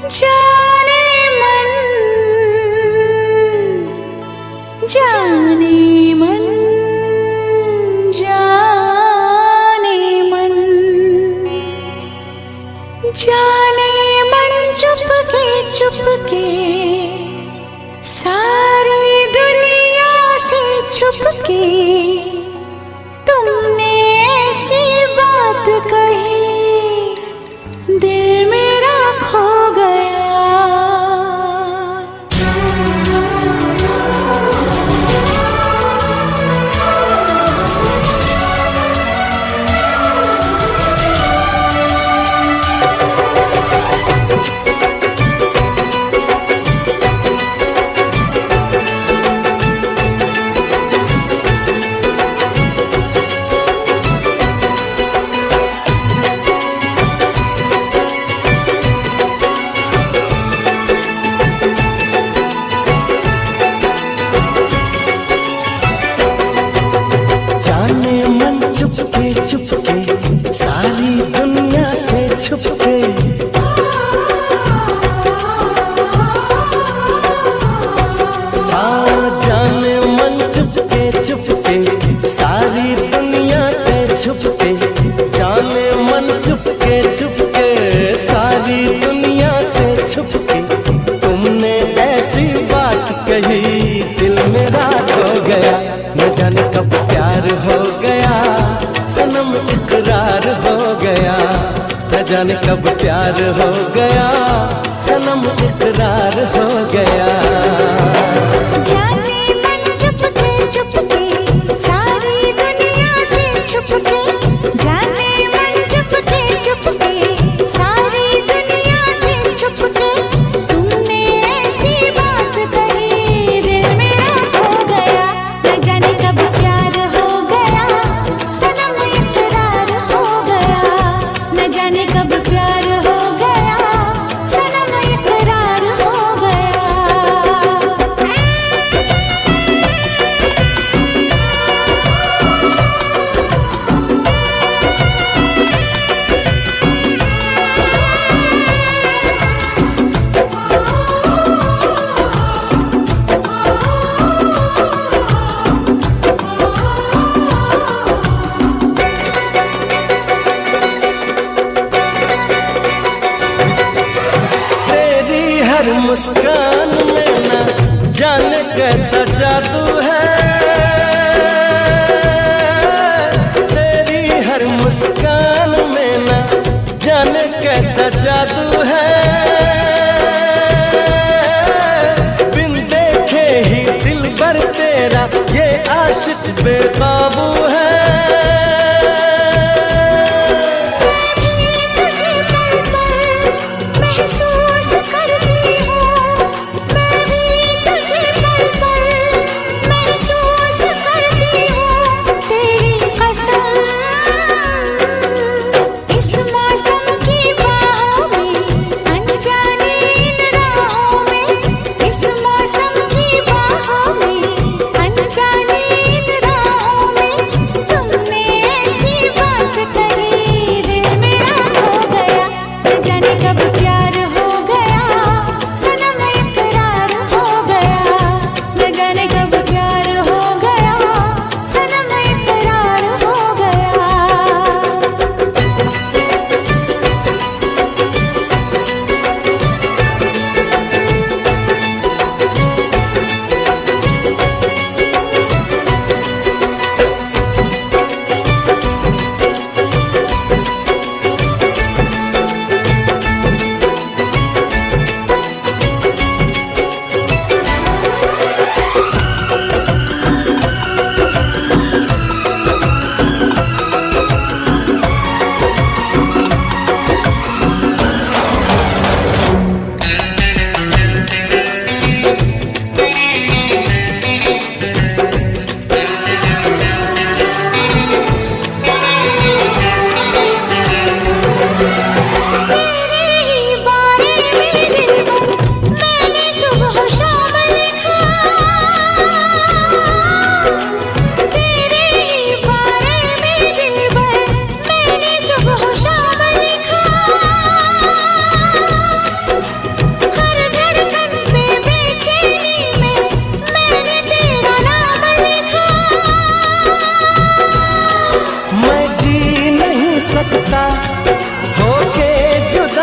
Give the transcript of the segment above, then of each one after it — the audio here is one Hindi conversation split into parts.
जाने मन, जाने मन, जाने मन, जाने मन, चुपके चुपके सारी दुनिया से छुपके तुमने ऐसी बात कही, दिल मेरा खो गया। जाने मन चुपके चुपके सारी दुनिया से छुपके, जाने मन चुपके चुपके सारी दुनिया से छुपके, जाने मन चुपके चुपके सारी दुनिया से छुपके तुमने ऐसी बात कही, दिल मेरा खो गया। न जाने कब प्यार हो गया, सनम इकरार हो गया। न जाने कब प्यार हो गया, सनम इकरार हो गया। जाने मन चुपके चुपके सारी दुनिया से छुपके, जाने मन चुपके चुपके सारी दुनिया से छुपके तुमने ऐसी बात कही, दिल मेरा खो गया। न जाने कब प्यार हो गया, सनम इकरार हो गया। न जाने कब प्यार हो गया, सनम इकरार हो गया। हर मुस्कान में ना जाने कैसा जादू है, तेरी हर मुस्कान में ना जाने कैसा जादू है। बिन देखे ही दिल भर तेरा ये आशिक बेकाबू है। तुम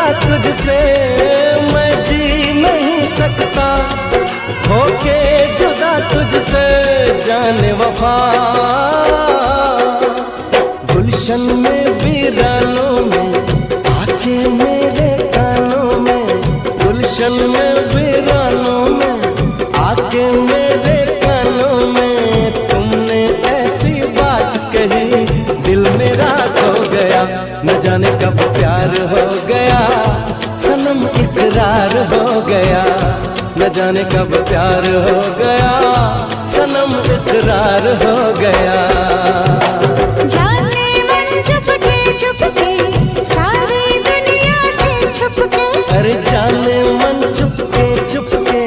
जुदा तुझसे मैं जी नहीं सकता, होके जुदा तुझसे जाने वफा। गुलशन में वीरानों में आके मेरे कानों में, गुलशन में वीरानों में आके मेरे कानों में, तुमने ऐसी बात कही दिल मेरा खो गया। न जाने कब प्यार हो गया सनम इकरार हो गया, न जाने कब प्यार हो गया सनम इकरार हो गया। जाने मन चुपके चुपके सारी दुनिया से छुपके, अरे जाने मन चुपके चुपके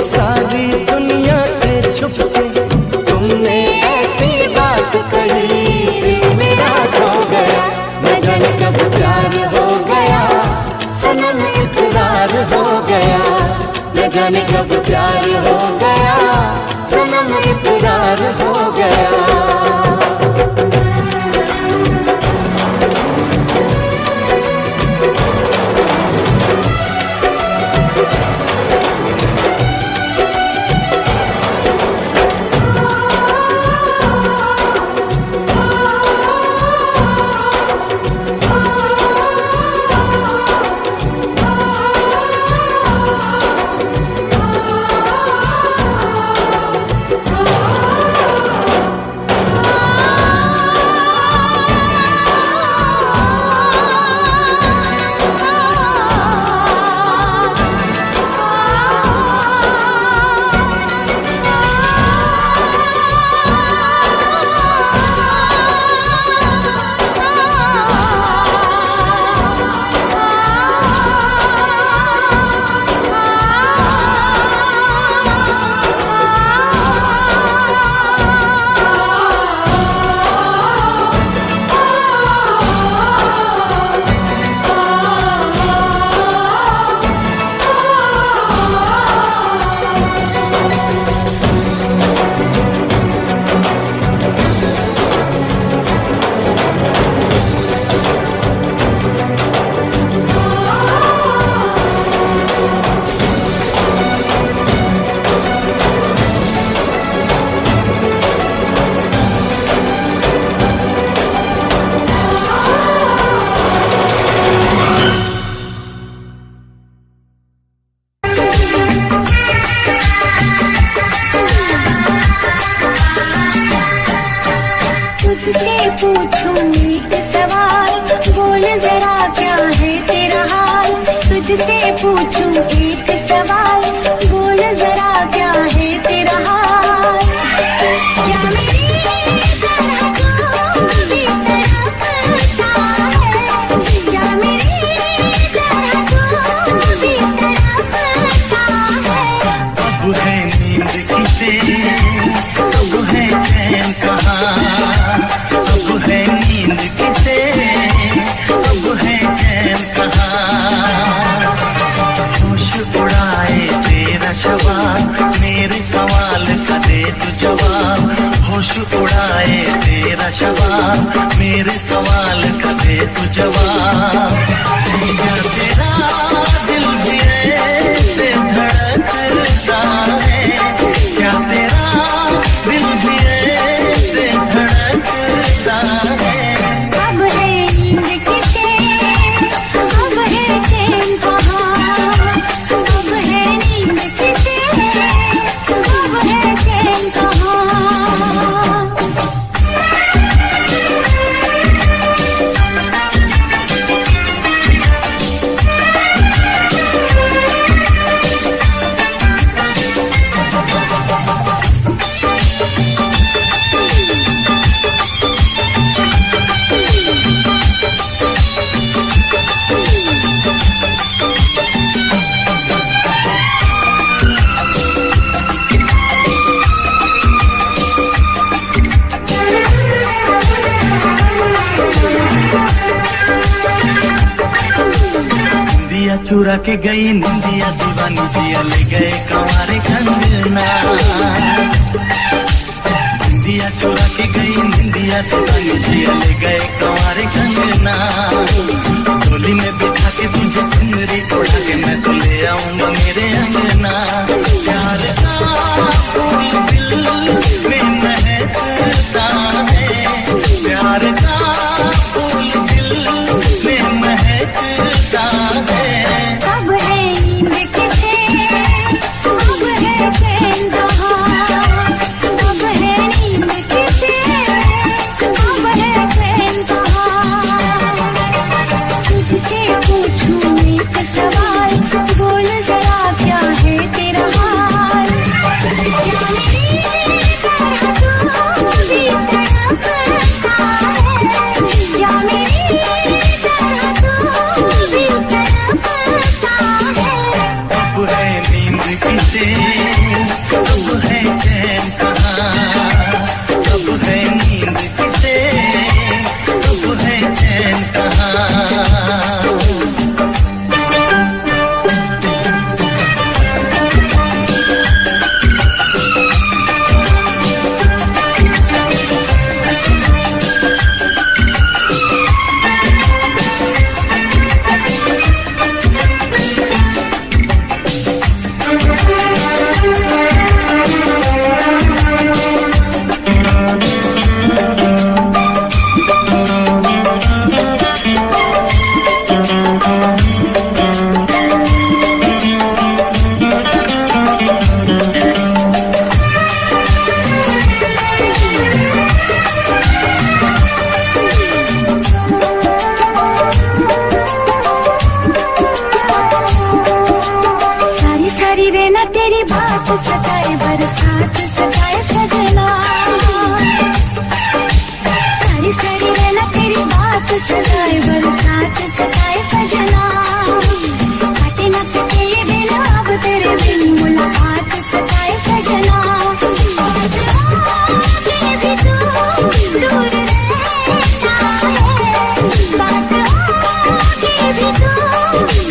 सारी दुनिया से छुपके, तुमने ऐसी बात कही दिल मेरा खो गया। न जाने कब प्यार हो गया सनम इकरार हो गया, न जाने कब प्यार हो गया सनम इकरार हो गया। तुझसे पूछूं एक सवाल, बोल जरा क्या है तेरा हाल। तुझसे पूछूं एक सवाल, बोल जरा क्या है तेरा हाल। क्या मेरी तरह तू भी तड़पता है, क्या मेरी तरह तू भी तड़पता है। अब है नींद किसे, अब है चैन कहाँ, अब है नींद किसे, अब है चैन कहाँ। होश उड़ाए तेरा शवाब, मेरे सवाल का दे तू जवाब। होश उड़ाए तेरा शवाब, मेरे सवाल का दे तू जवाब। क्या तेरा दिल भी ऐसे धड़कता है, क्या तेरा दिल भी ऐसे धड़कता है। अब है नींद किसे, अब है चैन कहाँ। अब है नींद किसे, अब है चैन कहाँ। दिया चुरा के गई निंदिया, दीवानी दिया ले गए कंवारे कंगना। दिया चुरा के गई निंदिया, दीवानी दिया ले गए कंवारे कंगना। डोली में बिठा के तुझे बात सताए बरसात सताए सजना, सारी सारी रहना तेरी बात सताए बरसात सताए सजना, काटे ना कटे ये दिन अब तेरे बिन मुलाकात सताए सजना, आगे भी तू दूर रहता है, बात आगे भी तू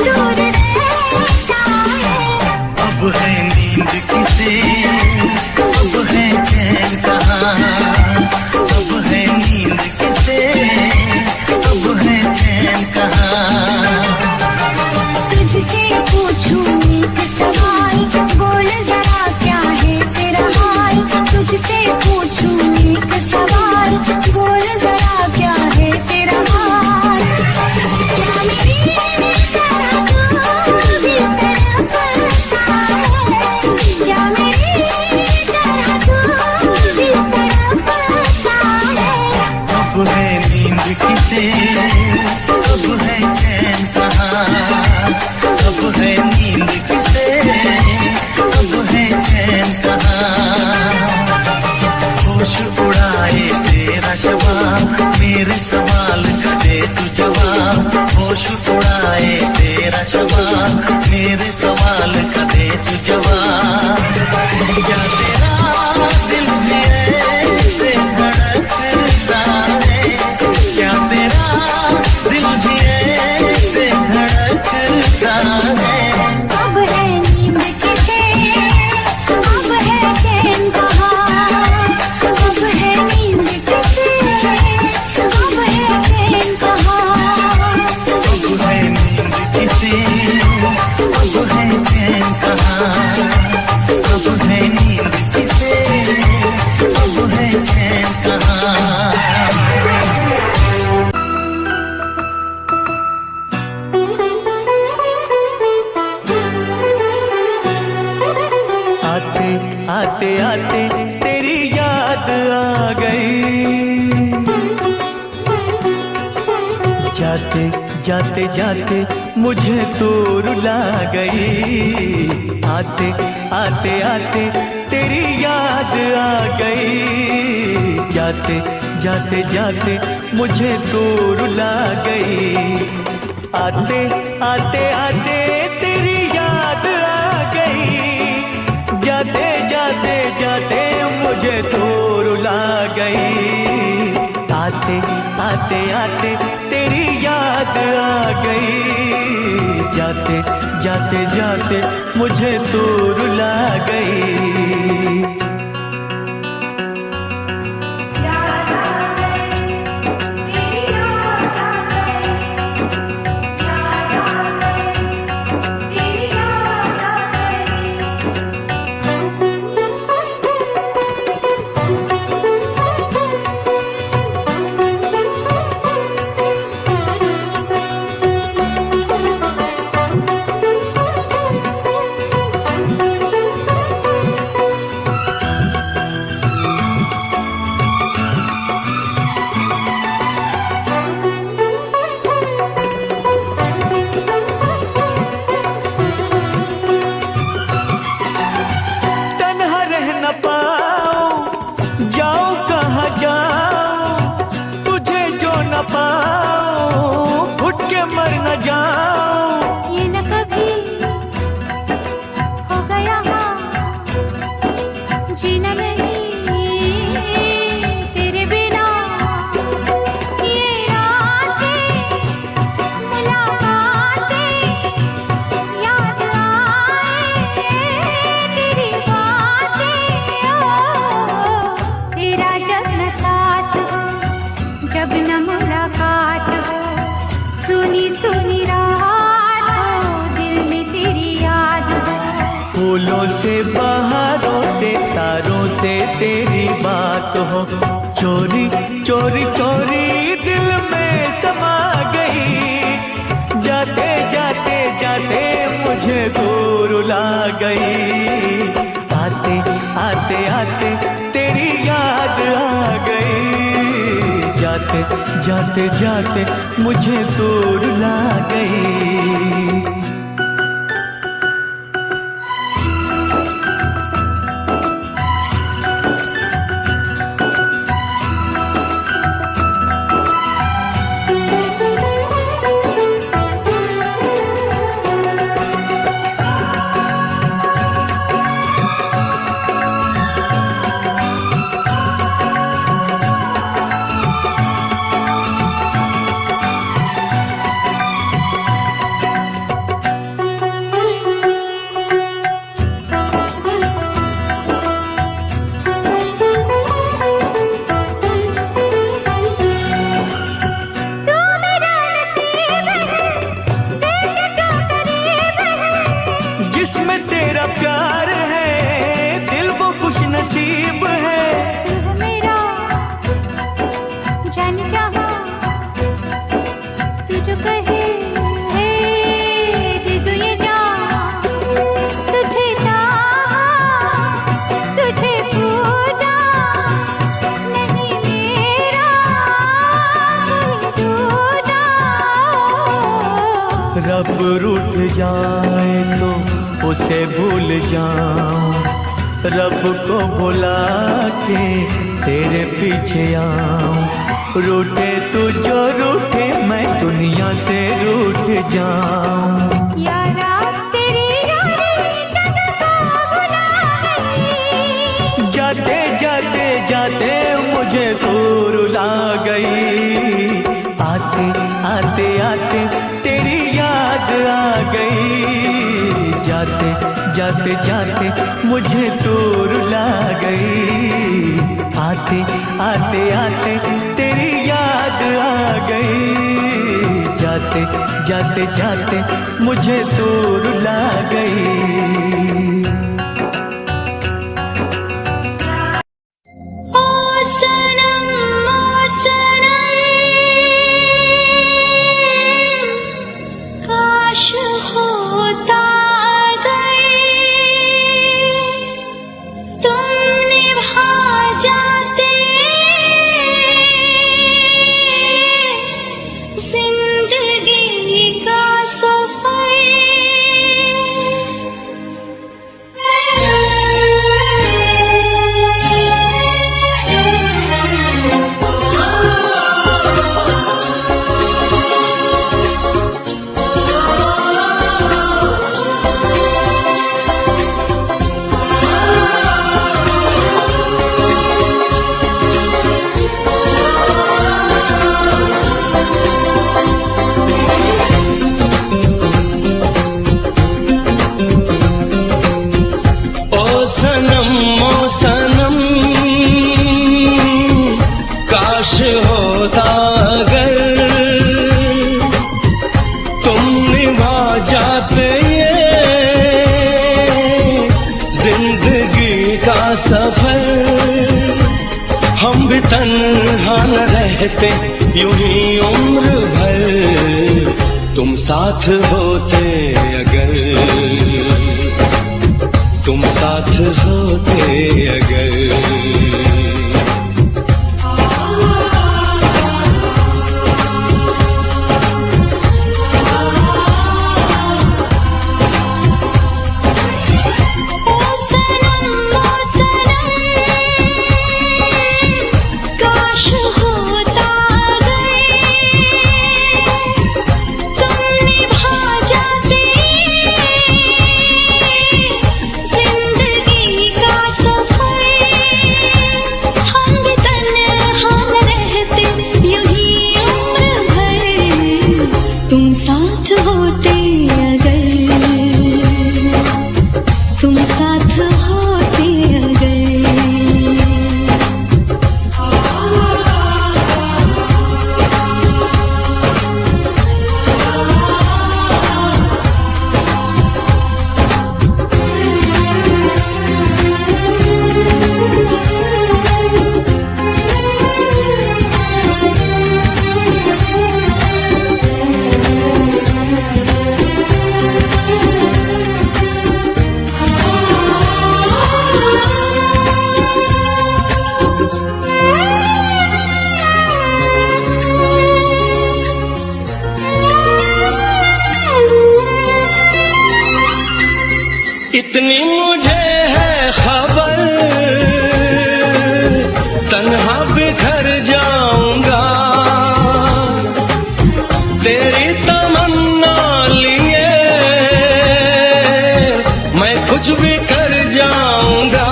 दूर रहता है। अब है नींद किसे, अब है चैन कहाँ, अब है नींद किसे, अब है चैन कहाँ। तुझसे पूछूं एक सवाल, बोल जरा क्या है तेरा हाल, तुझसे पूछूं एक सवाल, बोल जरा क्या है तेरा हाल, क्या मेरी तरह तू भी तड़पता है, क्या मेरी तरह तू भी तड़पता है। अब है नींद किसे, अब है चैन कहाँ, अब है नींद किसे, अब है चैन कहाँ। होश उड़ाए तेरा जवाब, मेरे सवाल का दे तू जवाब, होश उड़ाए तेरा जवाब, मेरे सवाल का दे तू जवाब। क्या तेरा दिल भी ऐसे धड़कता है, क्या तेरा दिल भी ऐसे धड़कता है। अब है नींद किसे, अब है चैन कहाँ, अब है नींद किसे, अब है चैन कहाँ। अब है नींद किसे, अब है चैन कहाँ, अब है नींद किसे, अब है चैन कहाँ। आते आते आते तेरी याद आ गई, जाते जाते जाते मुझे तो रुला गई, आते आते आते तेरी याद आ गई, जाते जाते जाते मुझे तो रुला गई, आते आते आते तेरी याद आ गई, जाते जाते जाते मुझे तो रुला गई, आते आते आते तेरी याद आ गई, जाते जाते जाते मुझे तो रुला गई। फूलों से बहारों से तारों से तेरी बात हो, चोरी चोरी चोरी दिल में समा गई, जाते जाते जाते मुझे दूर रुला गई, आते आते आते तेरी याद आ गई, जाते जाते जाते मुझे दूर रुला गई। जिसमें तेरा प्यार है, दिल वो खुश नसीब है। तू मेरा जान जहां, तू जो कहे दे दूं ये जान। तुझे चाहा, तुझे पूजा, नहीं मेरा कोई दूजा। रब रूठ जाए तो उसे भूल जाऊं, रब को बुला के तेरे पीछे आऊं। रूठे तू जो रूठे, मैं दुनिया से रूठ जाऊं। यारा तेरी यारी जग को भुला गई, जाते जाते जाते मुझे दूर ला गई। आते आते आते तेरी याद आ गई। जाते जाते जाते मुझे दूर ला गई। आते आते आते तेरी याद आ गई। जाते जाते जाते मुझे दूर ला गई। काश होता अगर तुम निभा जाते जिंदगी का सफर। हम भी तन्हा न रहते यूं ही उम्र भर, तुम साथ होते अगर, तुम साथ होते अगर। इतनी मुझे है खबर, तन्हा बिखर जाऊंगा, तेरी तमन्ना लिए मैं कुछ भी कर जाऊंगा।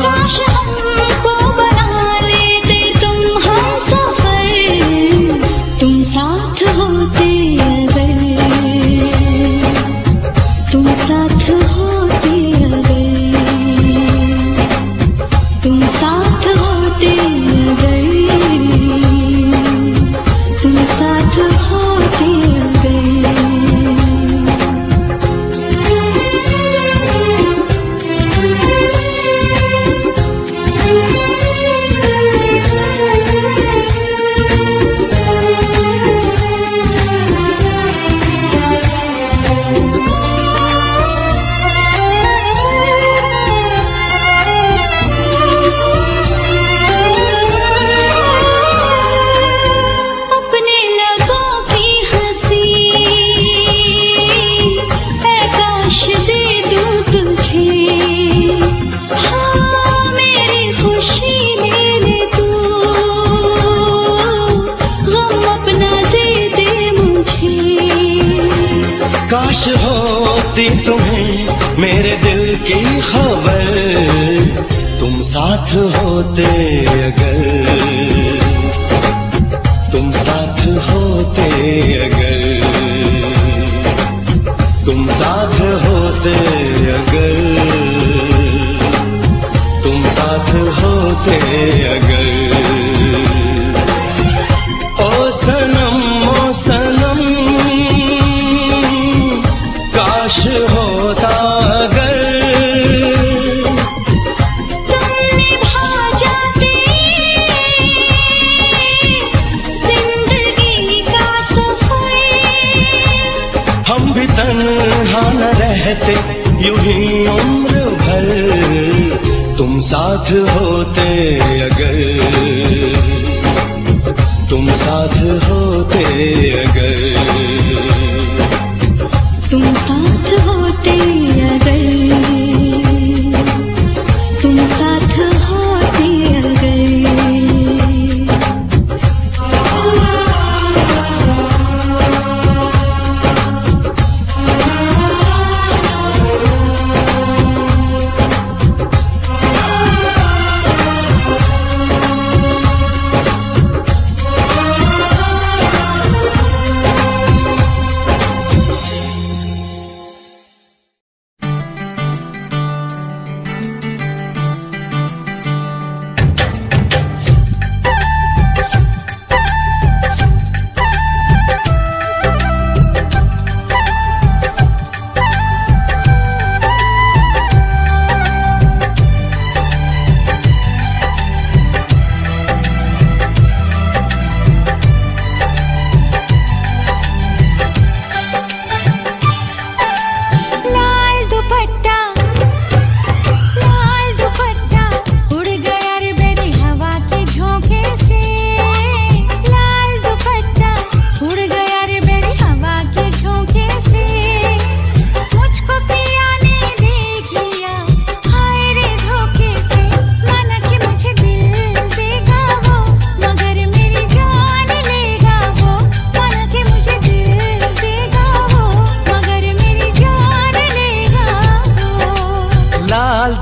काश हमको बना लेते तुम हमसफर, तुम साथ होते अगर, तुम साथ होते अगर। काश होती तुम्हें मेरे दिल की खबर, तुम साथ होते अगर, तुम साथ होते अगर, तुम साथ होते अगर, तुम साथ होते अगर। ओ सनम काश होता अगर, तुम निभा जाते जिंदगी का सफर, हम भी तन्हा न रहते यूं ही उम्र भर, तुम साथ होते अगर, तुम साथ होते अगर, तुम साथ होते अगर, तुम साथ होते अगर।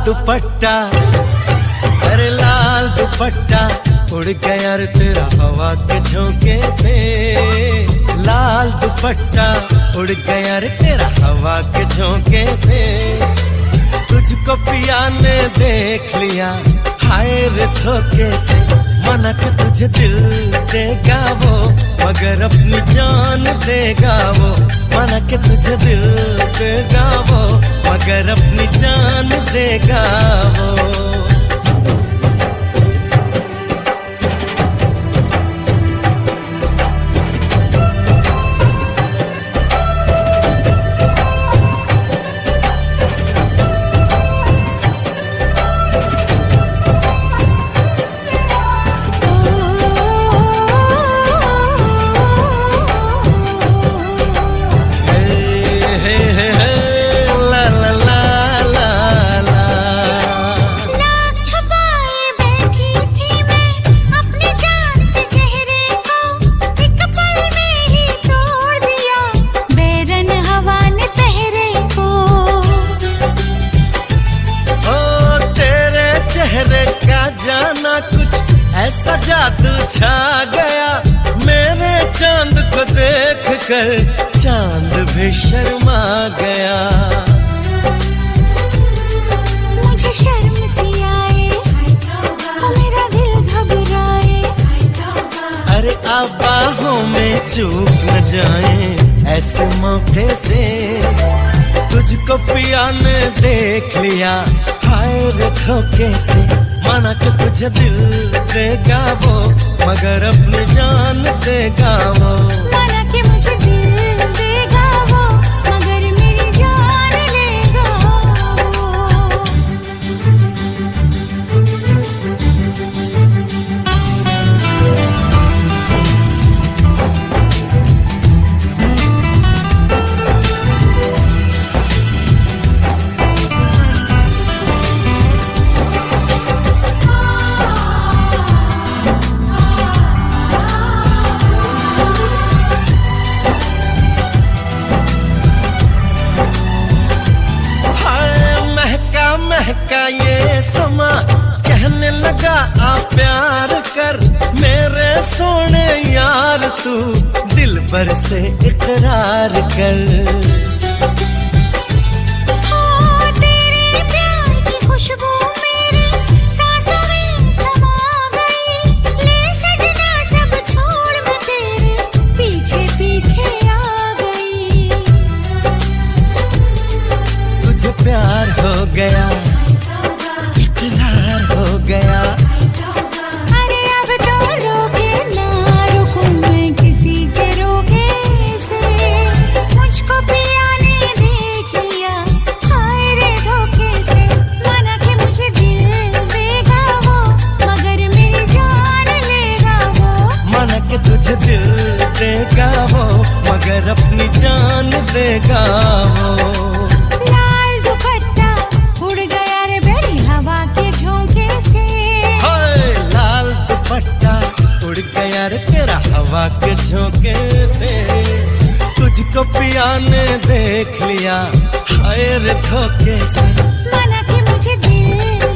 दुपट्टा, अरे लाल दुपट्टा उड़ गया रे तेरा हवा के झोंके से, लाल दुपट्टा उड़ गया रे तेरा हवा के झोंके से। तुझको पिया ने देख लिया हाय रे धोखे से, मना के तुझे दिल देगा वो मगर अपनी जान देगा वो, मना के तुझे दिल देगा वो मगर अपनी जान देगा वो। ऐसा जादू छा गया मेरे चांद को देख कर, चांद भी शर्मा गया। मुझे शर्म सी आए मेरा दिल घबराए, अरे आप बाहों में चूक न जाए ऐसे मौके से। तुझको पिया ने देख लिया हाय रे धोखे से, माना कि तुझे दिल देगा वो मगर अपनी जान देगा वो, माना कि मुझे दिल देगा वो मगर मेरी जान लेगा वो। लूंगा आ प्यार कर मेरे सोने यार, तू दिल भर से इकरार कर। तेरे प्यार की खुशबू मेरी सांसों में समा गई, ले सजना सब छोड़ मैं तेरे पीछे पीछे आ गई। तुझे प्यार हो गया, इकरार हो गया। अरे अब तो रोके ना रुकूं मैं किसी के रोके से, मुझको पिया ने देख लिया हाय रे धोखे से। माना कि मुझे दिल देगा वो, मगर मेरी जान लेगा वो। माना कि तुझे दिल देगा वो, मगर अपनी जान देगा वो। लाल दुपट्टा उड़ गया रे बेरी हवा के झोंके से। हाय लाल दुपट्टा उड़ गया रे तेरा हवा के झोंके से। तुझको पिया ने देख लिया हाय रे धोखे से। माना कि मुझे दिल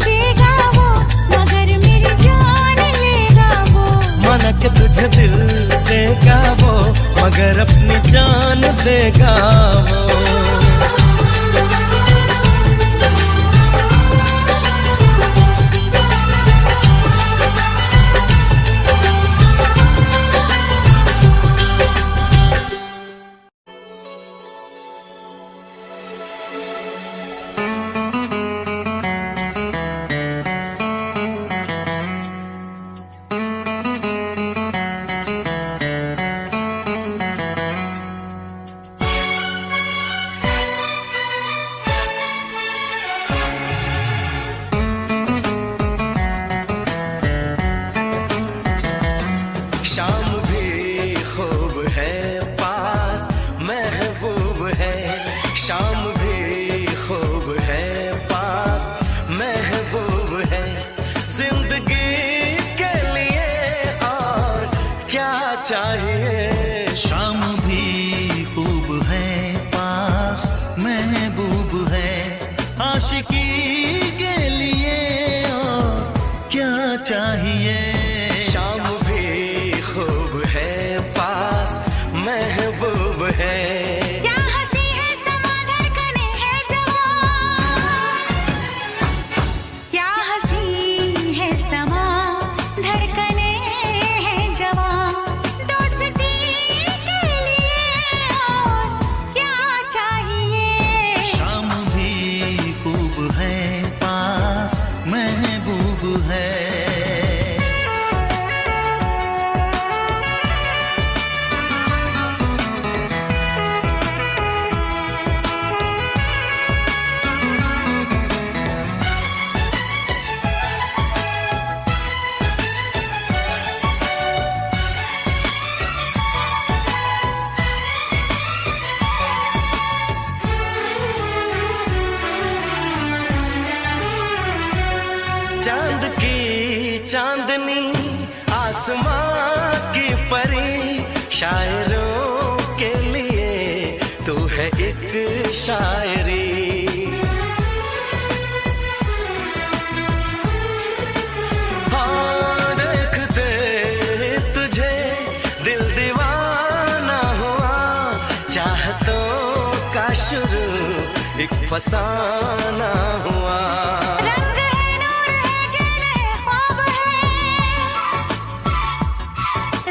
देगा वो, मगर मेरी जान लेगा वो। माना कि तुझे दिल देगा वो, मगर अपनी जान देगा वो। शाम भी खूब है पास महबूब है, शाम भी खूब है पास महबूब है। जिंदगी के लिए और क्या चाहिए। शाम भी खूब है पास महबूब है, आशिकी के लिए और क्या चाहिए। शाम भी खूब है पास महबूब है। क्या हंसी है समा धड़कने है जवां, क्या हंसी है समा धड़कने है जवां। दोस्ती के लिए और क्या चाहिए। शाम भी खूब है पास महबूब है। चांद की चांदनी आसमां की परी, शायरों के लिए तू है एक शायरी। हाँ देखते तुझे दिल दीवाना हुआ, चाहतों का शुरू एक फसाना हुआ। रंग है नूर है चैन ख्वाब है,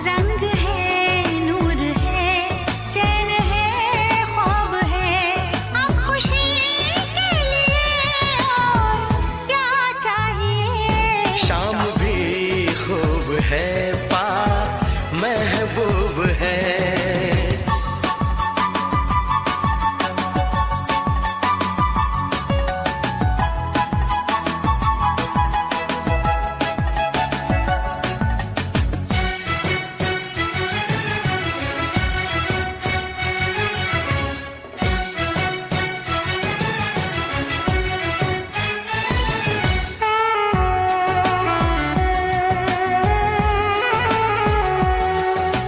रंग है नूर है चैन है ख्वाब है। अब खुशी के लिए और क्या चाहिए। शाम भी खूब है पास महबूब है।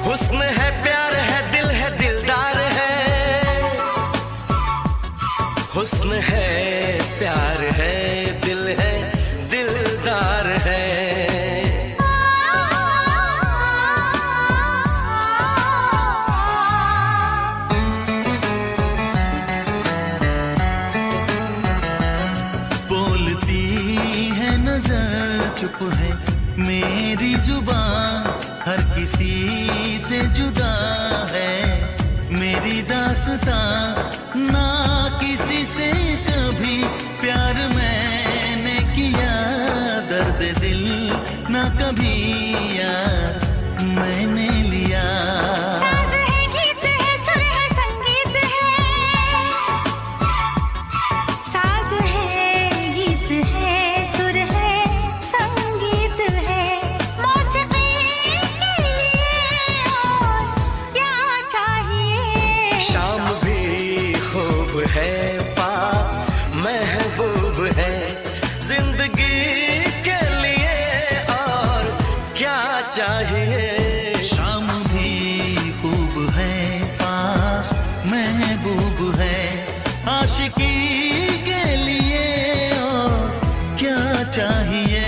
हुस्न है प्यार है दिल है दिलदार है, हुस्न है प्यार है दिल है दिलदार है। जुबान हर किसी से जुदा है। मेरी दास्तां ना किसी से कभी प्यार मैंने किया, दर्द दिल ना कभी यार मैंने लिया। साज है, गीत है, सुर है, संगीत है। साज है, गीत है, सुर है, संगीत है। मौसीकी के लिए और क्या चाहिए। शाम भी खूब है, पास महबूब है, जिंदगी के लिए और क्या चाहिए। शाम भी खूब है, पास महबूब है, आशिकी के लिए और क्या चाहिए।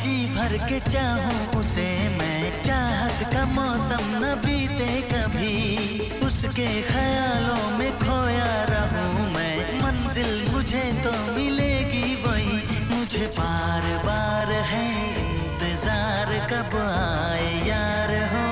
जी भर के चाहूं उसे मैं, चाहत का मौसम न बीते कभी, उसके ख्यालों में खोया रहूं मैं, मंजिल मुझे तो मिलेगी वही, मुझे बार बार है इंतजार कब आए यार हो।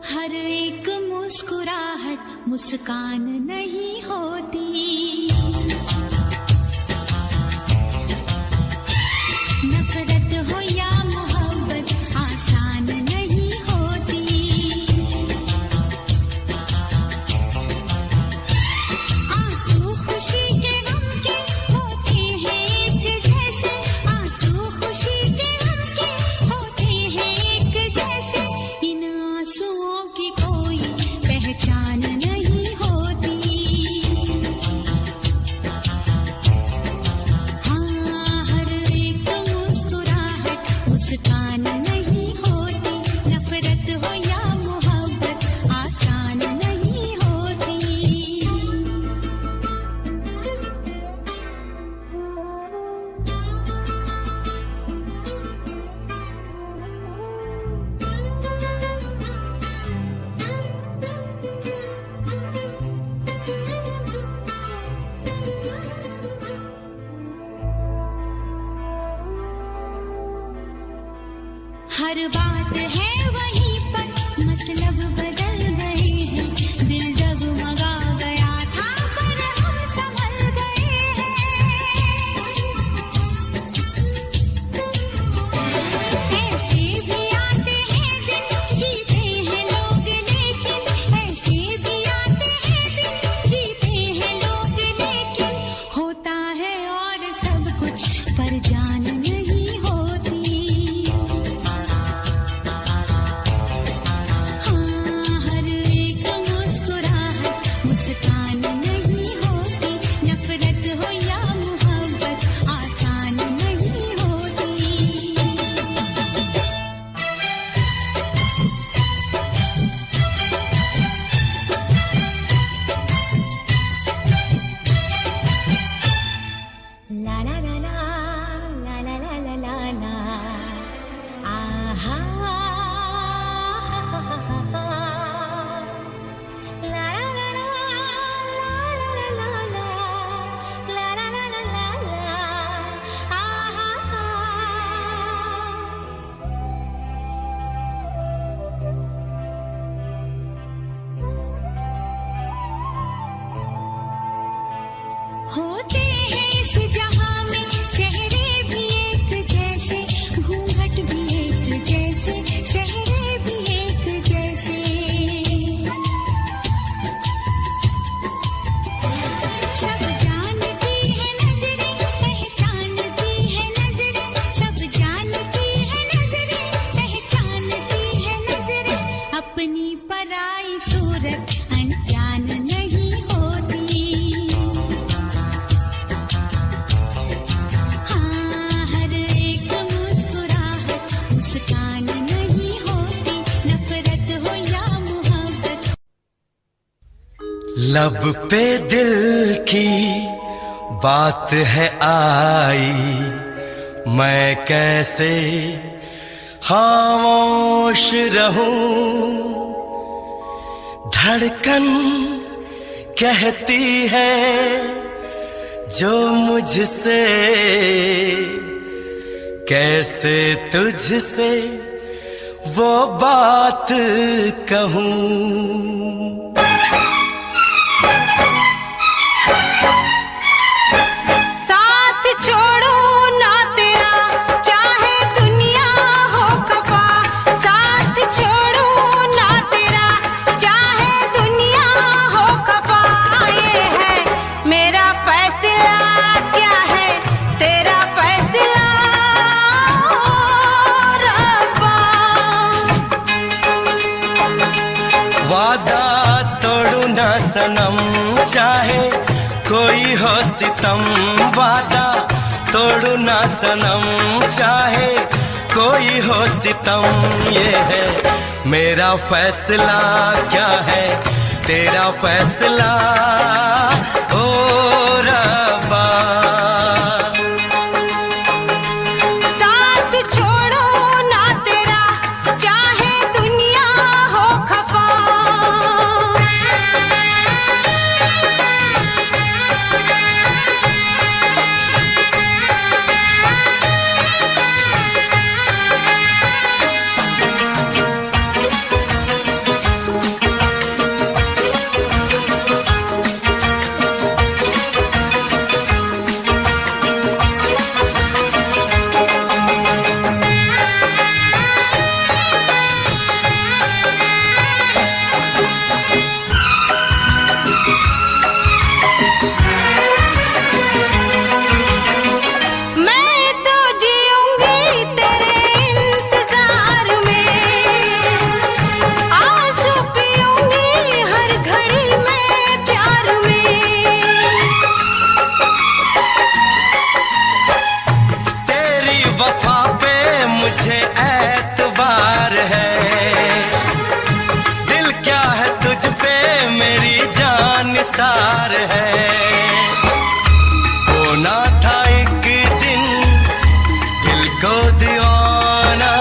हर एक मुस्कुराहट मुस्कान नहीं होती, नफरत हो या मोहब्बत आसान नहीं होती, आंसू खुशी के गम के होते हैं एक जैसे, आंसू खुशी के गम के होते हैं एक जैसे, इन आंसुओं की कोई पहचान नहीं होती। हाँ, हर एक मुस्कुराहट मुस्कान नहीं होती, नफरत हो या मोहब्बत आसान नहीं होती। हर बात है वहीं पर, मतलब बदल गए हैं, दिल डगमगा गया था पर हम संभल गए हैं। ऐसे भी आते हैं दिन, जीते हैं लोग लेकिन, ऐसे भी आते हैं दिन, जीते हैं लोग लेकिन, होता है और सब कुछ पर जान नहीं होती। हाँ, हर एक मुस्कुराहट मुस्कान नहीं होती, नफरत हो या मोहब्बत आसान नहीं होती। ला ला ला ला ला ला ला ला ला ला, आहा, ला ला ला ला ला ला ला ला, ला ला ला ला ला ला, आहा। होते हैं इस जहां में चेहरे भी एक जैसे, घूंघट भी एक जैसे, चेहरे भी एक जैसे, सब जानती है नजरें, पहचानती है नजरें, सब जानती है नजरें, पहचानती है नजरें, अपनी पराई सूरत अनजान नहीं होती। हाँ, हर एक मुस्कुराहट मुस्कान नहीं होती, नफरत हो या मोहब्बत। लब पे दिल की बात है आई, मैं कैसे खामोश रहूं, धड़कन कहती है जो मुझसे, कैसे तुझसे वो बात कहूं। सितम, वादा तोड़ू ना सनम, चाहे कोई हो सितम। ये है मेरा फैसला, क्या है तेरा फैसला ओ रब्बा। साथ छोड़ो ना तेरा, चाहे दुनिया हो खफा। सार है होना था एक दिन दिल को दीवाना,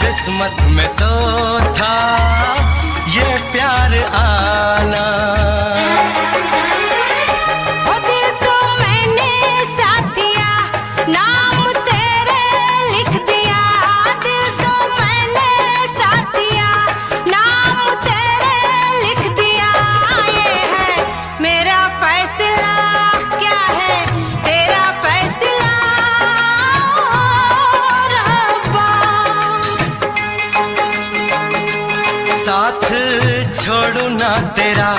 किस्मत में तो था ये प्यार आना। वो दिल तो मैंने साथ दिया, नाम तेरे लिख दिया। दिल तो मैंने साथ दिया, नाम तेरे लिख दिया। ये है मेरा फैसला, क्या है तेरा फैसला रब्बा। साथ छोड़ू ना तेरा,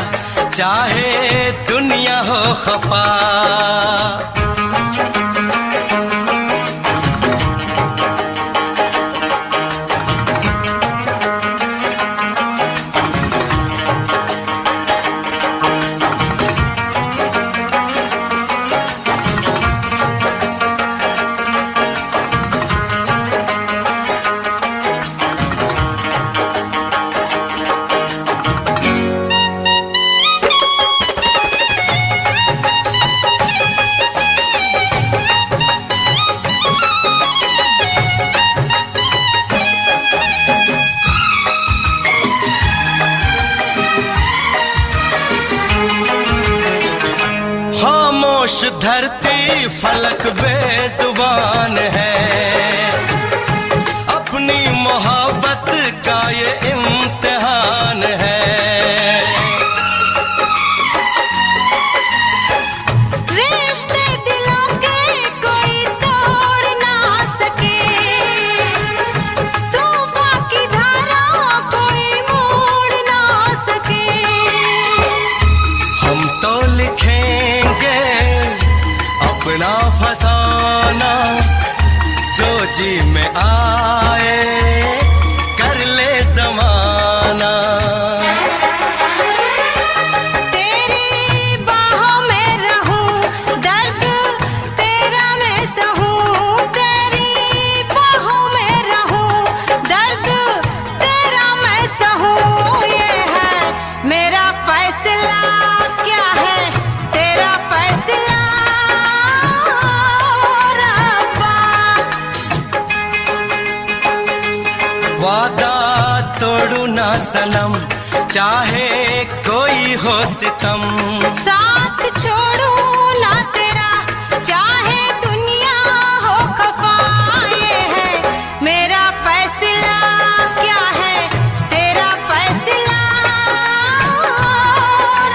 चाहे दुनिया हो खफा। खामोश धरती फलक बेजुबान है, अपनी मोहब्बत का ये इम्तिहान है। रिश्ते दिलों के कोई तोड़ ना सके, तूफान की धारा कोई मोड़ ना सके। हम तो लिखेंगे अपना फसाना, जो जी में आए कर ले जमाना। तेरी बाहों में रहूं, दर्द तेरा मैं सहूं। तेरी बाहों में रहूं, दर्द तेरा मैं सहूं। ये है मेरा फैसला, क्या है तेरा फैसला रब्बा। वादा तोड़ू ना सनम, चाहे कोई हो सितम। साथ छोड़ू ना तेरा, चाहे दुनिया हो खफा। ये है मेरा फैसला, क्या है तेरा फैसला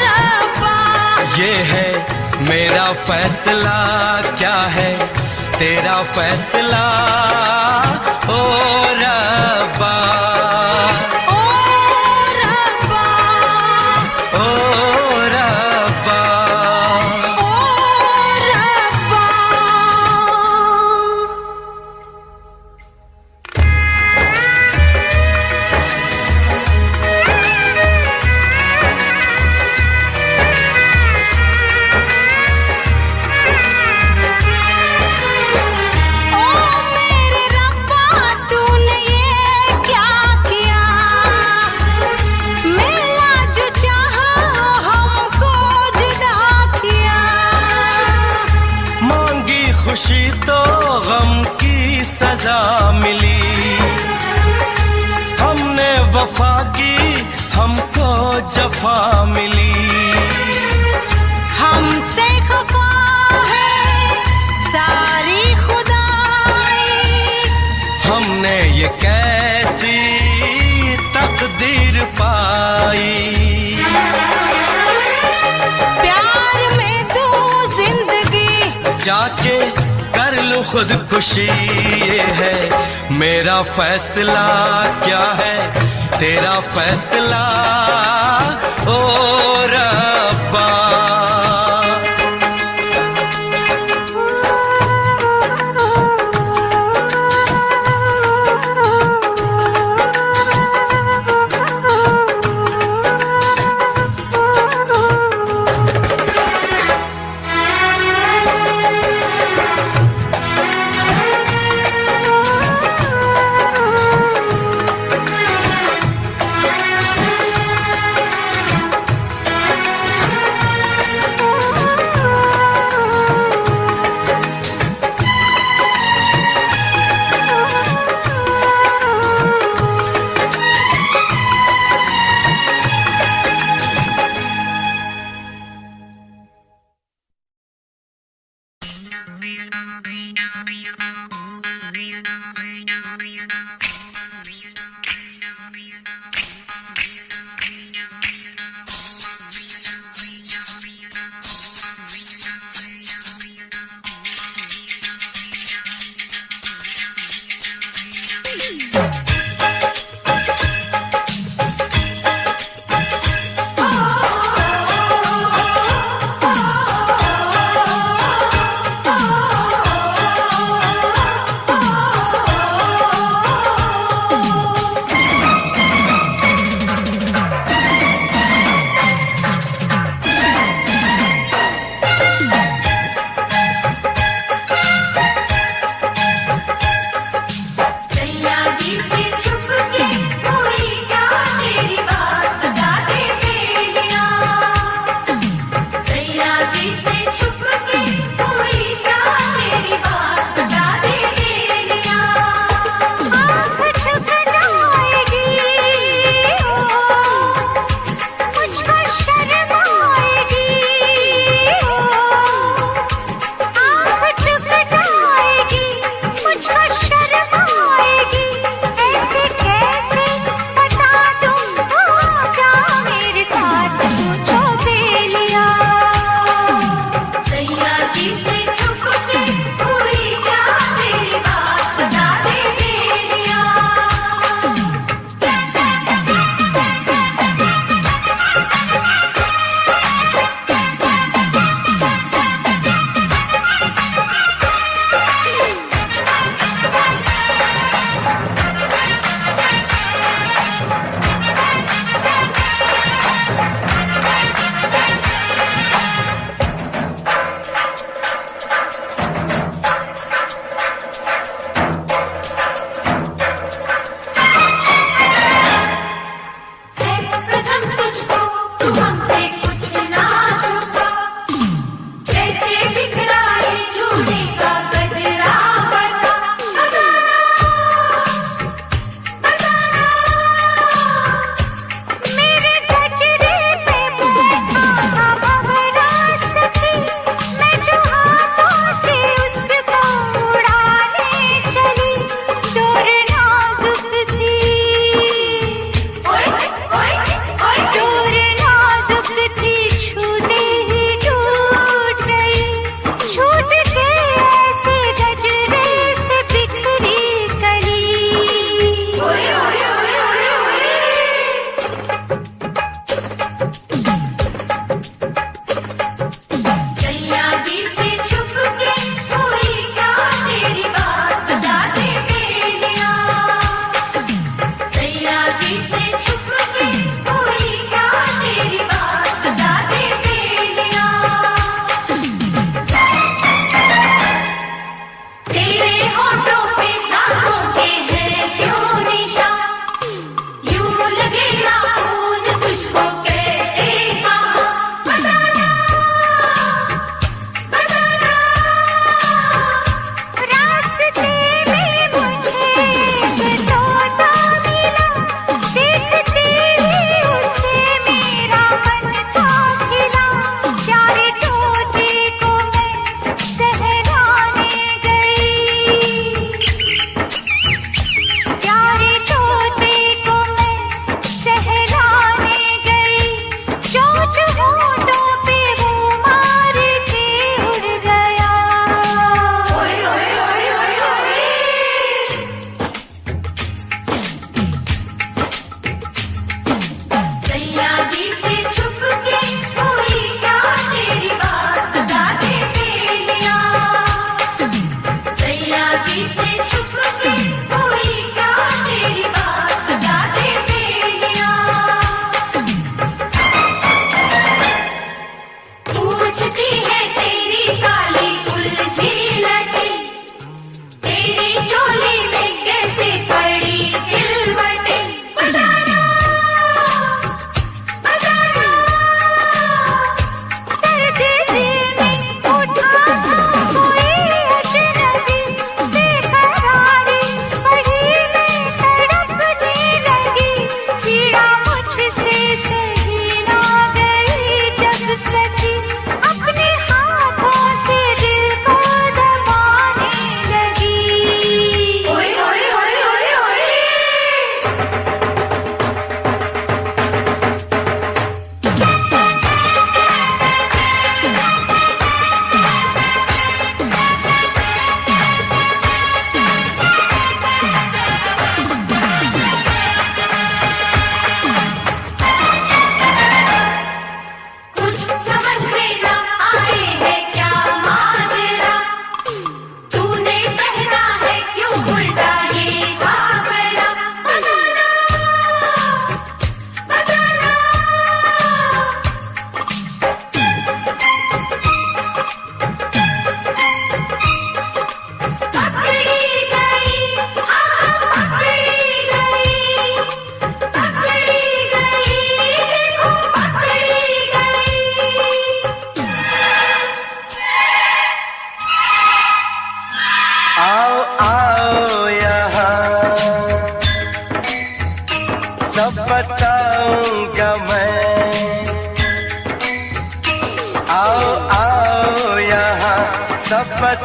रब्बा। ये है मेरा फैसला, क्या है तेरा फैसला ओ रब्बा। ओ रब्बा, ओ रब्बा, ओ रब्बा। खुशी तो गम की सजा मिली। हमने वफा की हमको जफा मिली। हमसे खफा है सारी खुदाई, हमने ये कैसी तकदीर पाई। प्यार में तू जिंदगी जाके कर लूं खुदकुशी, ये है मेरा फैसला। क्या है तेरा फैसला ओ रब्बा।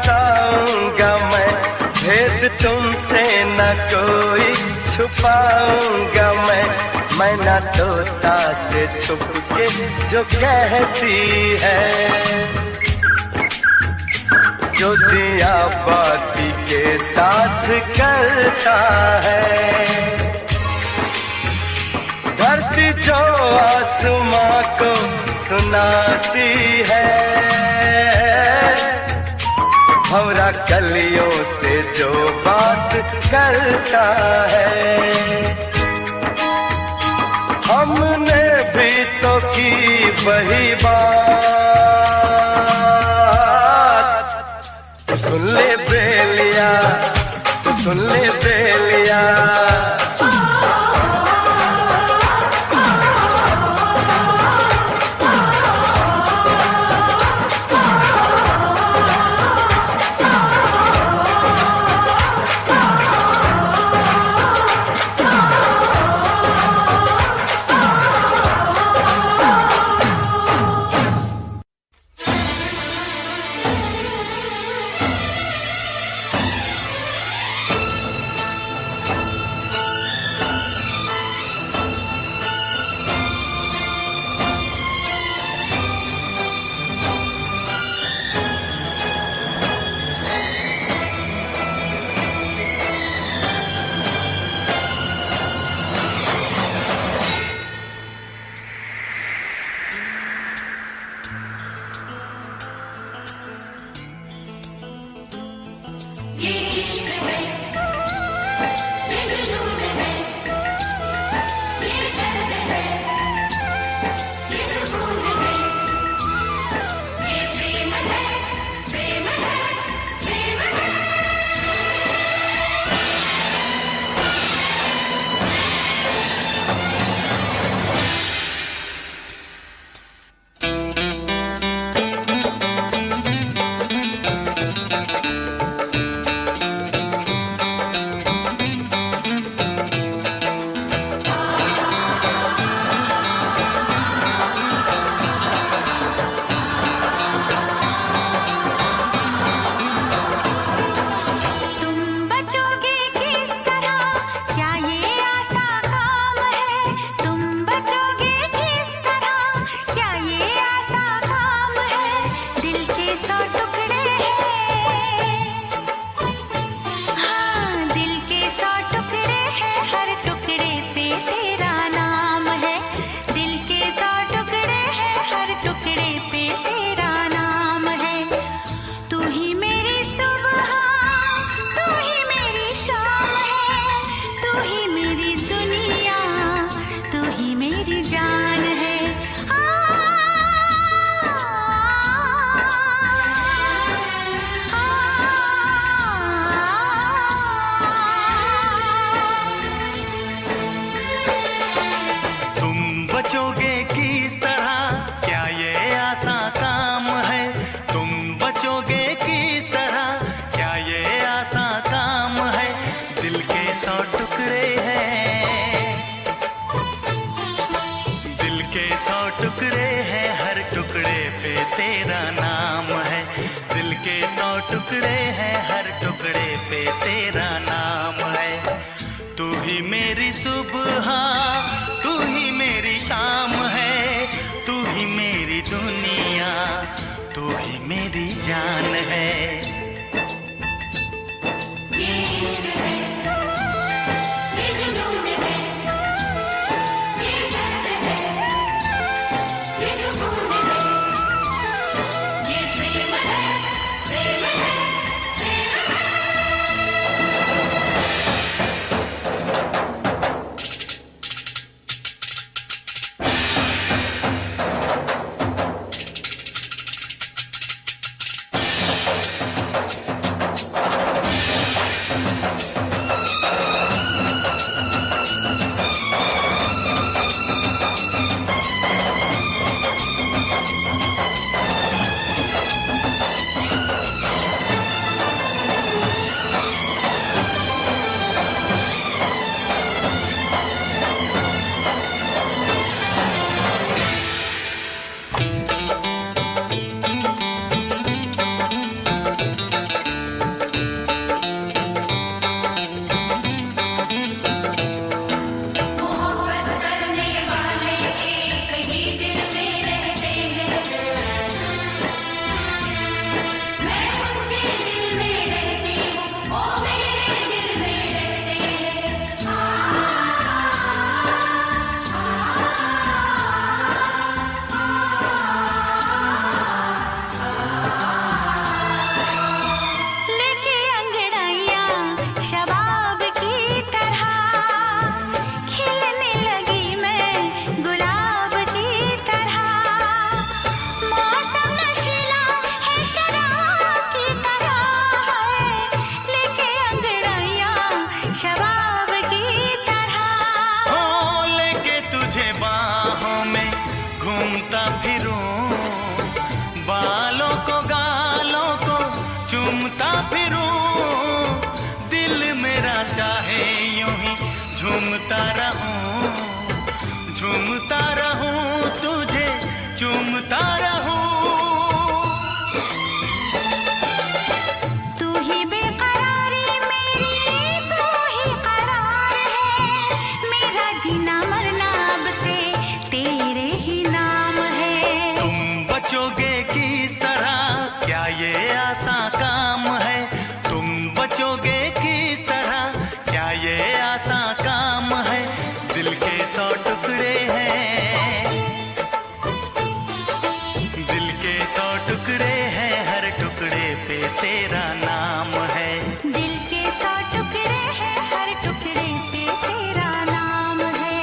बताऊंगा मैं, भेद तुमसे न कोई छुपाऊंगा मैं ना तोता से छुप के जो कहती है, जो दिया बाती के साथ करता है। धरती जो आसमां को सुनाती है, भंवरा कलियों से जो बात करता है। हमने भी तो की वही बात, तो सुन ले बेलिया, तो सुन ले बेलिया। तेरा नाम है, दिल के 100 टुकड़े हैं, हर टुकड़े पे तेरा नाम है। तू ही मेरी सुबह, तू ही मेरी शाम है, तू ही मेरी दुनिया, तू ही मेरी जान है। ये इश्क है, ये जुनून है, ये दर्द है, ये सुकून है, ये प्रेम है, प्रेम है, प्रेम है। शबाब की तरह। हो लेके तुझे बाहों में घूमता फिरूं, बालों को गालों को चूमता फिरूं, दिल मेरा चाहे यूं ही झूमता रहूं, झूमता रहूं, तुझे चूमता रहूं। तू ही बेकरारी मेरी, तू ही करार है, मेरा जीना मरना अब से तेरे ही नाम है। तुम बचोगे किस तरह, क्या ये आसान काम है? तुम बचोगे किस तरह, क्या ये आसान काम है? दिल के 100 टुकड़े हैं, दिल के 100 टुकड़े हैं, हर टुकड़े पे तेरा नाम है। दिल के 100 टुकड़े हैं, हर टुकड़े पे तेरा नाम है।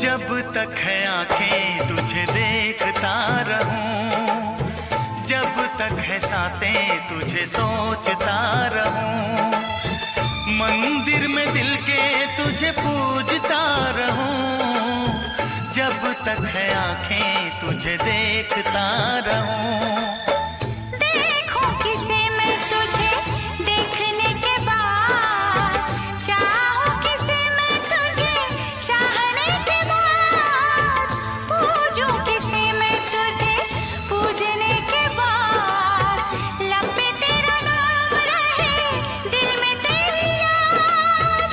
जब तक है आंखें तुझे देखता रहूं, जब तक है सांसें तुझे सोचता रहूं, मंदिर में दिल के तुझे पूजता रहूं, जब तक है आंखें तुझे देखता रहूं। देखो किसे मैं तुझे देखने के बाद, चाहूं किसे मैं तुझे चाहने के बाद, पूजूं किसे मैं तुझे पूजने के बाद, लब पे तेरा नाम रहे, दिल में तेरी याद।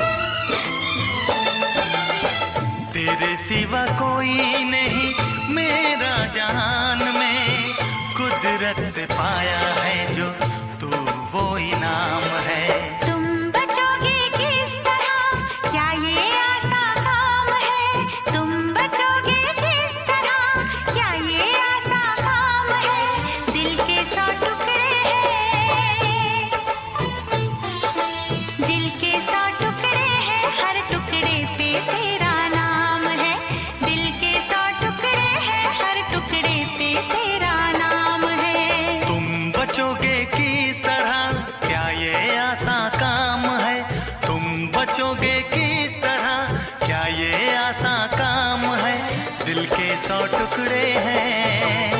तेरे सिवा कोई नहीं मेरा जहान में, कुदरत से पाया है जो तू वो इनाम है। तुम बचोगे किस तरह, क्या ये आसान काम है? तुम बचोगे किस तरह, क्या ये आसान काम है? दिल के 100 टुकड़े हैं, दिल के 100 टुकड़े हैं, हर टुकड़े पे तेरा नाम है। दिल के 100 टुकड़े हैं, हर टुकड़े पे तेरा नाम है। तुम बचोगे किस तरह, क्या ये आसान काम है? तुम बचोगे किस तरह, क्या ये आसान काम है? दिल के 100 टुकड़े हैं,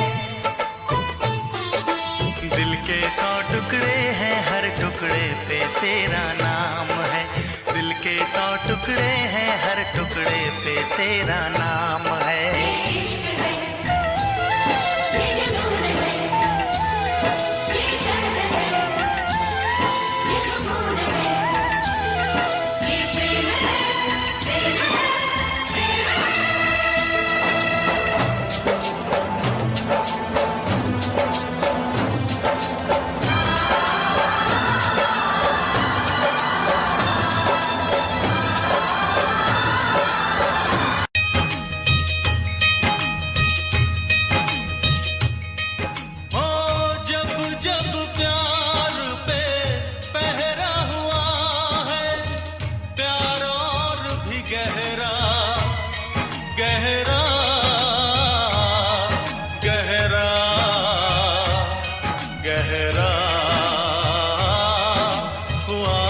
दिल के 100 टुकड़े हैं, हर टुकड़े पे तेरा नाम है। दिल के 100 टुकड़े हैं, हर टुकड़े पे तेरा नाम है। ये इश्क है, ये जुनून है, ये दर्द है, ये सुकून है, ये प्रेम है, प्रेम है, प्रेम है। हो जब जब प्यार पे पहरा हुआ है, प्यार और भी गहरा गहरा गहरा गहरा हुआ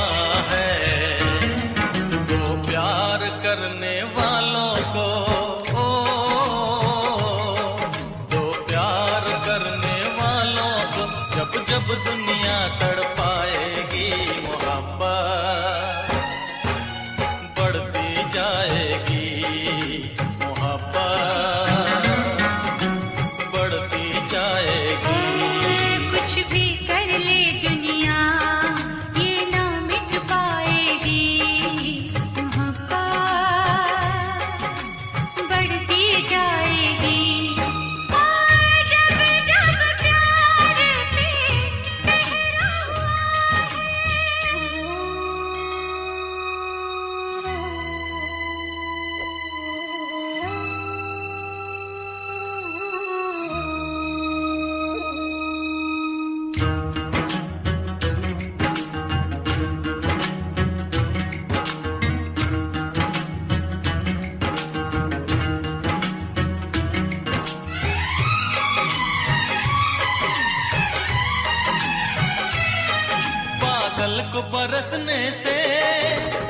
है। वो प्यार करने वालों को दो प्यार करने वालों को जब जब दुनिया तड़पाएगी, मोहब्बत बढ़ती जाएगी, मोहब्बत बढ़ती जाएगी। कुछ भी कर ले दुनिया, ये ना मिट पाएगी, मोहब्बत बढ़ती जाएगी। और जब जब प्यार को बरसने से,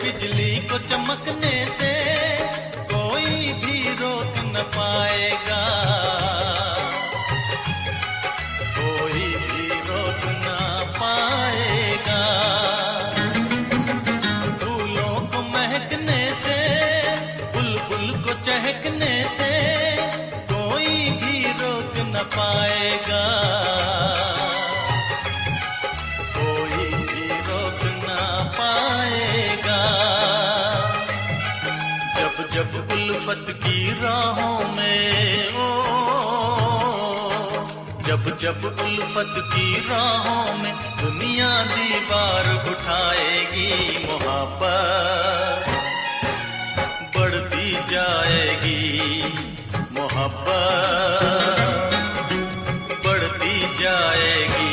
बिजली को चमकने से कोई भी रोक न पाएगा, कोई भी रोक न पाएगा। फूलों को महकने से, बुलबुल को चहकने से कोई भी रोक न पाएगा, कोई भी रोक न पाएगा। जब जब उल्फत की राहों में जब जब उल्फत की राहों में दुनिया दीवार उठाएगी, मोहब्बत बढ़ती जाएगी, मोहब्बत बढ़ती जाएगी।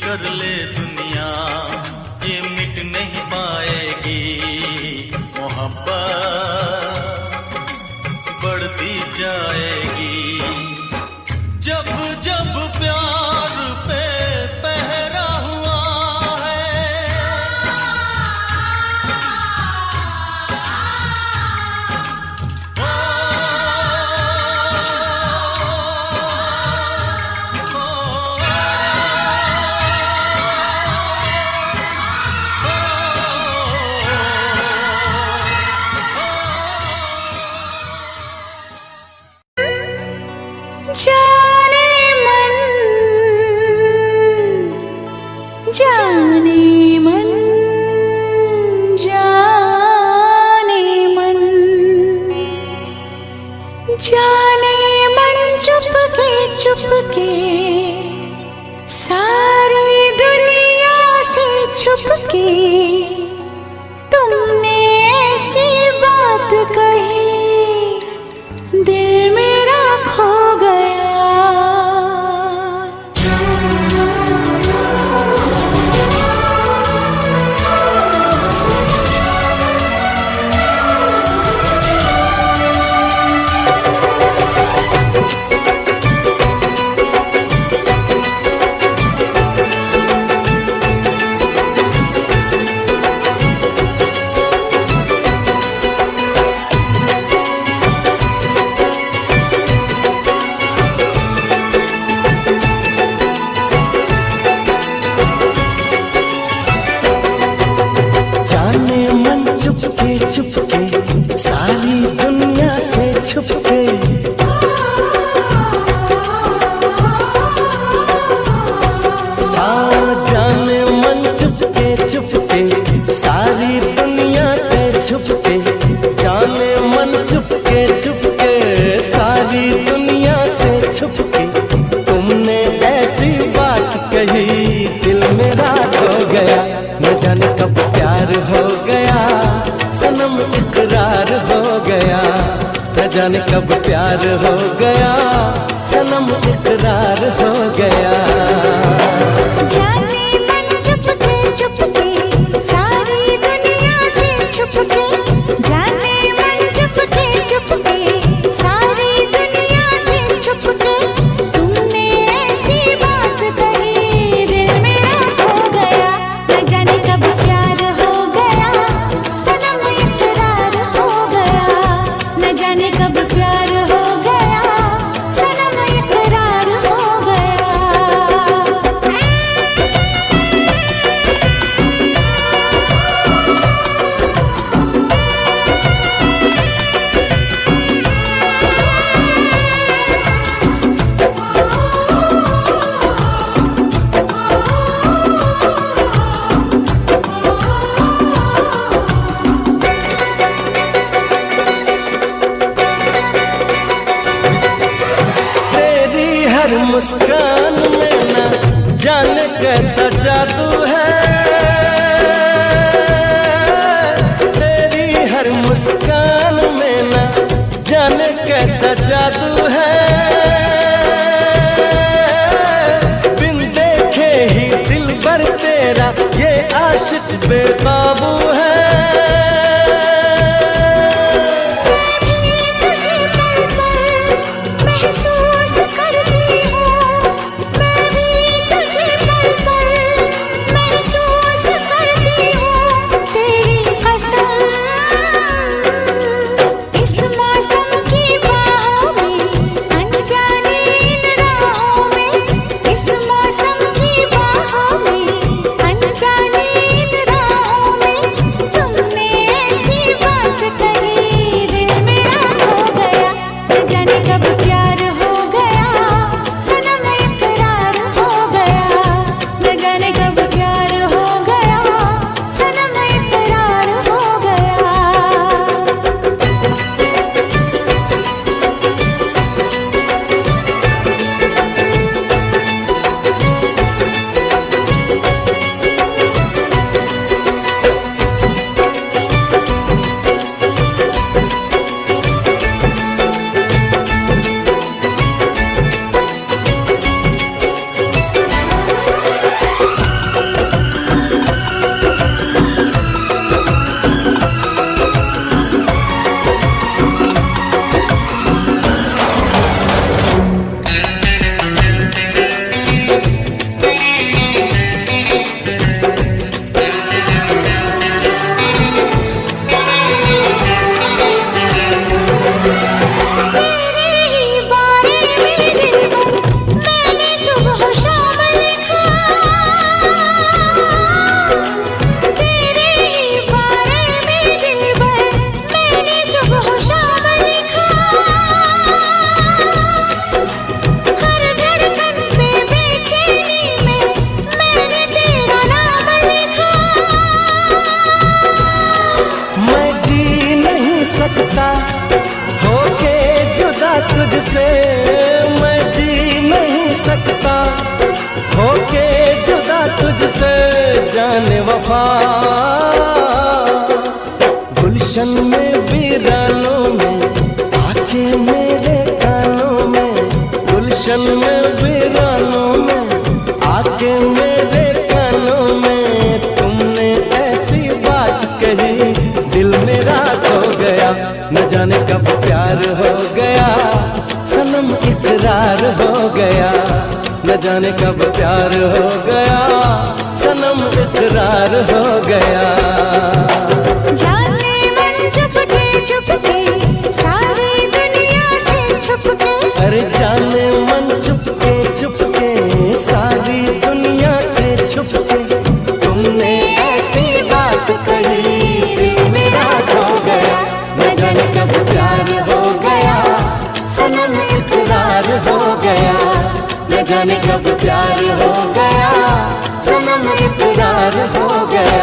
कर ले दुनिया ये मिट नहीं पाएगी, मोहब्बत बढ़ती जाएगी। जब जब प्यार पे पहरा हुआ जाने मन जाने मन जाने मन जाने मन चुपके चुपके सारी दुनिया से छुपके तुमने ऐसी बात कही दिल मेरा खो गया। सारी दुनिया से छुप के। जाने मन चुपके सारी दुनिया से छुपके, जाने मन चुपके सारी दुनिया से छुपके। तुमने ऐसी बात कही दिल मेरा खो गया, न जाने कब प्यार हो गया सनम इकरार हो गया, न जाने कब प्यार हो गया सनम इकरार हो गया। जाने मन चुपके सारी दुनिया से छुपके, जाने मन चुपके सारी दुनिया से छुपके। तुमने ऐसी बात कही दिल मेरा खो गया, न जाने कब प्यार हो गया सनम इकरार हो गया, न जाने कब प्यार हो गया सनम इकरार हो गया। मुस्कान में ना जाने कैसा जादू है, तेरी हर मुस्कान में ना जाने कैसा जादू है। बिन देखे ही दिल भर तेरा ये आशिक बेकाबू है। होके जुदा तुझसे मैं जी नहीं सकता, होके जुदा तुझसे जाने वफा। गुलशन में वीरानों में आके मेरे कानों में, गुलशन में वीरानों में आके मेरे कानों में। तुमने ऐसी बात कही दिल मेरा खो गया, न जाने कब प्यार हो गया सनम इकरार हो गया, न जाने कब प्यार हो गया सनम इकरार हो गया। जाने मन चुपके सारी दुनिया से छुपके, अरे जाने मन चुपके सारी दुनिया से छुपके। तुमने ऐसी बात कही दिल मेरा खो गया, न जाने जाने कब प्यार हो गया, सनम इकरार हो गया।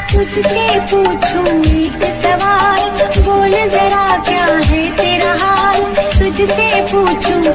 तुझसे पूछूं एक सवाल, बोल जरा क्या है तेरा हाल। तुझसे पूछूं